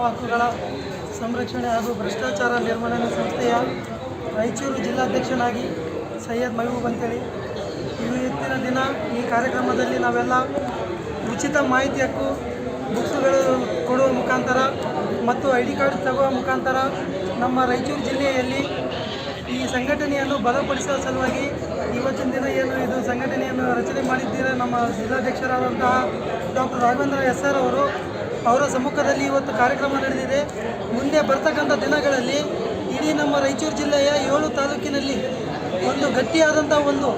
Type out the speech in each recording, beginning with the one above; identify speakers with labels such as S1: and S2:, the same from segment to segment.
S1: ಹಕ್ಕುಗಳ ಸಂರಕ್ಷಣೆ ಹಾಗೂ ಭ್ರಷ್ಟಾಚಾರ ನಿರ್ಮೂಲನೆ ಸಂಸ್ಥೆಯ ರಾಯಚೂರು ಜಿಲ್ಲಾಧ್ಯಕ್ಷನಾಗಿ ಸೈಯದ್ ಮಹಬೂಬ್ ಅಂತೇಳಿ ಇವತ್ತಿನ ದಿನ ಈ ಕಾರ್ಯಕ್ರಮದಲ್ಲಿ ನಾವೆಲ್ಲ ಉಚಿತ ಮಾಹಿತಿ ಹಕ್ಕು ಬುಕ್ಸ್ಗಳು ಕೊಡುವ ಮುಖಾಂತರ ಮತ್ತು ಐ ಡಿ ಕಾರ್ಡ್ ತಗುವ ಮುಖಾಂತರ ನಮ್ಮ ರಾಯಚೂರು ಜಿಲ್ಲೆಯಲ್ಲಿ ಈ ಸಂಘಟನೆಯನ್ನು ಬಲಪಡಿಸುವ ಸಲುವಾಗಿ ಇವತ್ತಿನ ದಿನ ಏನು ಇದು ಸಂಘಟನೆಯನ್ನು ರಚನೆ ಮಾಡಿದ್ದೀರ ನಮ್ಮ ಜಿಲ್ಲಾಧ್ಯಕ್ಷರಾದಂತಹ ಡಾಕ್ಟರ್ ರಾಘವೇಂದ್ರ ಎಸ್ ಆರ್ ಅವರ ಸಮ್ಮುಖದಲ್ಲಿ ಇವತ್ತು ಕಾರ್ಯಕ್ರಮ ನಡೆದಿದೆ. ಮುಂದೆ ಬರ್ತಕ್ಕಂಥ ದಿನಗಳಲ್ಲಿ ಇಡೀ ನಮ್ಮ ರಾಯಚೂರು ಜಿಲ್ಲೆಯ 7 ತಾಲೂಕಿನಲ್ಲಿ ಒಂದು ಗಟ್ಟಿಯಾದಂಥ ಒಂದು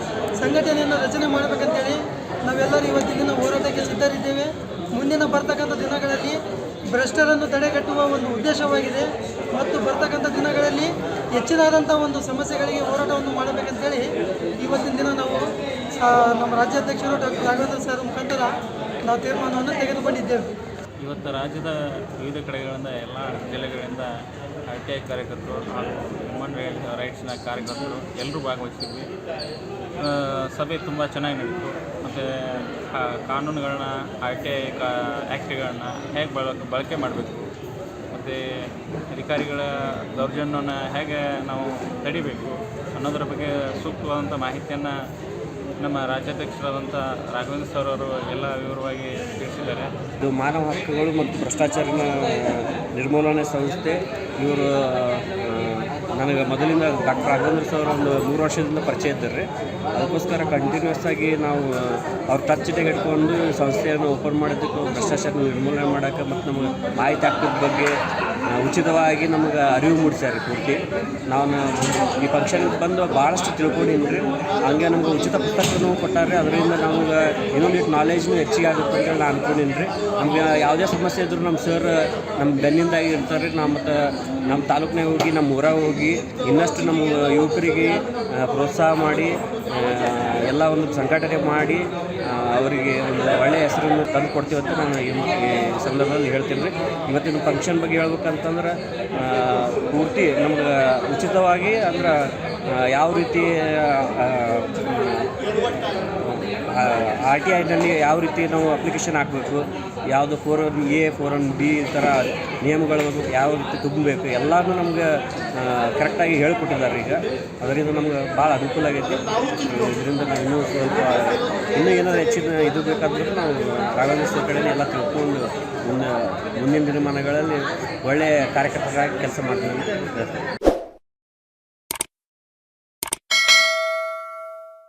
S1: ಸಂಘಟನೆಯನ್ನು ರಚನೆ ಮಾಡಬೇಕಂತೇಳಿ ನಾವೆಲ್ಲರೂ ಇವತ್ತಿನ ದಿನ ಹೋರಾಟಕ್ಕೆ ಸಿದ್ಧರಿದ್ದೇವೆ. ಮುಂದಿನ ಬರ್ತಕ್ಕಂಥ ದಿನಗಳಲ್ಲಿ ಭ್ರಷ್ಟರನ್ನು ತಡೆಗಟ್ಟುವ ಒಂದು ಉದ್ದೇಶವಾಗಿದೆ ಮತ್ತು ಬರ್ತಕ್ಕಂಥ ದಿನಗಳಲ್ಲಿ ಹೆಚ್ಚಿನಾದಂಥ ಒಂದು ಸಮಸ್ಯೆಗಳಿಗೆ ಹೋರಾಟವನ್ನು ಮಾಡಬೇಕಂತೇಳಿ ಇವತ್ತಿನ ದಿನ ನಾವು ನಮ್ಮ ರಾಜ್ಯಾಧ್ಯಕ್ಷರು ಡಾಕ್ಟರ್ ರಾಘವೇಂದ್ರ ಸರ್ ಮುಖಾಂತರ ನಾವು ತೀರ್ಮಾನವನ್ನು ತೆಗೆದುಕೊಂಡಿದ್ದೇವೆ.
S2: ಇವತ್ತು ರಾಜ್ಯದ ವಿವಿಧ ಕಡೆಗಳಿಂದ ಎಲ್ಲ ಜಿಲ್ಲೆಗಳಿಂದ RTI ಕಾರ್ಯಕರ್ತರು ಹಾಗೂ ಹ್ಯೂಮನ್ ರೈಟ್ಸ್ನ ಕಾರ್ಯಕರ್ತರು ಎಲ್ಲರೂ ಭಾಗವಹಿಸಿದ್ವಿ. ಸಭೆ ತುಂಬ ಚೆನ್ನಾಗಿ ನಡೀತು. ಮತ್ತು ಕಾನೂನುಗಳನ್ನ RTI ಆ್ಯಕ್ಟ್ಗಳನ್ನ ಹೇಗೆ ಬಳಕೆ ಮಾಡಬೇಕು ಮತ್ತು ಅಧಿಕಾರಿಗಳ ದೌರ್ಜನ್ಯವನ್ನು ಹೇಗೆ ನಾವು ತಡಿಬೇಕು ಅನ್ನೋದರ ಬಗ್ಗೆ ಸೂಕ್ತವಾದಂಥ ಮಾಹಿತಿಯನ್ನು ನಮ್ಮ ರಾಜ್ಯಾಧ್ಯಕ್ಷರಾದಂಥ ರಾಘವೇಂದ್ರ ಸರ್ ಅವರು ಎಲ್ಲ ವಿವರವಾಗಿ ತಿಳಿಸಿದ್ದಾರೆ.
S3: ಇದು ಮಾನವ ಹಕ್ಕುಗಳು ಮತ್ತು ಭ್ರಷ್ಟಾಚಾರ ನಿರ್ಮೂಲನೆ ಸಂಸ್ಥೆ. ಇವರು ನನಗೆ ಮೊದಲಿಂದ ಡಾಕ್ಟರ್ ರಾಘವೇಂದ್ರ ಸರ್ ಒಂದು 3 ವರ್ಷದಿಂದ ಪರಿಚಯ ಇದ್ದಾರೆ. ಅದಕ್ಕೋಸ್ಕರ ಕಂಟಿನ್ಯೂಸ್ ಆಗಿ ನಾವು ಅವ್ರ ಟಚ್ನಾಗ ಇಟ್ಕೊಂಡು ಸಂಸ್ಥೆಯನ್ನು ಓಪನ್ ಮಾಡೋದಕ್ಕೆ, ಭ್ರಷ್ಟಾಚಾರ ನಿರ್ಮೂಲನೆ ಮಾಡೋಕ್ಕೆ ಮತ್ತು ನಮಗೆ ಮಾಹಿತಿ ಹಕ್ಕದ ಬಗ್ಗೆ ಉಚಿತವಾಗಿ ನಮಗೆ ಅರಿವು ಮೂಡಿಸ್ಯಾರ. ಪೂರ್ತಿ ನಾವು ಈ ಫಂಕ್ಷನ್ಗೆ ಬಂದು ಭಾಳಷ್ಟು ತಿಳ್ಕೊಂಡಿದ್ರಿ. ಹಂಗೆ ನಮ್ಗೆ ಉಚಿತ ಪುಸ್ತಕನೂ ಕೊಟ್ಟಾರೆ. ಅದರಿಂದ ನಮ್ಗೆ ಇನ್ನೊಂದು ನಾಲೆಜ್ನೂ ಹೆಚ್ಚಿಗೆ ಆಗುತ್ತೆ ಅಂತ ನಾನು ಅನ್ಕೊಂಡಿನಿ. ನಮ್ಗೆ ಯಾವುದೇ ಸಮಸ್ಯೆ ಇದ್ರೂ ನಮ್ಮ ಸರ್ ನಮ್ಮ ಬೆನ್ನಿಂದಾಗಿ ಇರ್ತಾರೆ. ಮತ್ತು ನಮ್ಮ ತಾಲೂಕಿನಾಗ ಹೋಗಿ, ನಮ್ಮ ಊರಾಗ ಹೋಗಿ ಇನ್ನಷ್ಟು ನಮ್ಮ ಯುವಕರಿಗೆ ಪ್ರೋತ್ಸಾಹ ಮಾಡಿ ಎಲ್ಲ ಒಂದು ಸಂಘಟನೆ ಮಾಡಿ ಅವರಿಗೆ ಒಂದು ಒಳ್ಳೆಯ ಹೆಸರನ್ನು ತಂದು ಕೊಡ್ತೀವಿ ಅಂತ ನಾನು ಈ ಸಂದರ್ಭದಲ್ಲಿ ಹೇಳ್ತೀನಿ ರೀ. ಇವತ್ತಿನ ಫಂಕ್ಷನ್ ಬಗ್ಗೆ ಹೇಳ್ಬೇಕಂತಂದ್ರೆ ಪೂರ್ತಿ ನಮ್ಗೆ ಉಚಿತವಾಗಿ ಅಂದ್ರೆ ಯಾವ ರೀತಿ RTIನಲ್ಲಿ ಯಾವ ರೀತಿ ನಾವು ಅಪ್ಲಿಕೇಶನ್ ಹಾಕಬೇಕು, ಯಾವುದು 401A 401B ಈ ಥರ ನಿಯಮಗಳು ಯಾವ ರೀತಿ ತುಂಬಬೇಕು ಎಲ್ಲನೂ ನಮ್ಗೆ ಕರೆಕ್ಟಾಗಿ ಹೇಳ್ಕೊಟ್ಟಿದ್ದಾರೆ. ಈಗ ಅದರಿಂದ ನಮ್ಗೆ ಭಾಳ ಅನುಕೂಲ ಆಗೈತಿ. ಇದರಿಂದ ನಾವು ಇನ್ನೂ ಏನಾದರೂ ಹೆಚ್ಚಿನ ಇದು ಬೇಕಾದ್ರೂ ನಾವು ರಾಘವೇಂದ್ರ ಕಡೆ ಎಲ್ಲ ತಿಳ್ಕೊಂಡು ಮುಂದಿನ ದಿನಮಾನಗಳಲ್ಲಿ ಒಳ್ಳೆಯ ಕಾರ್ಯಕರ್ತರಾಗಿ ಕೆಲಸ ಮಾಡ್ತೀವಿ ಅಂತ ಹೇಳ್ತಾರೆ.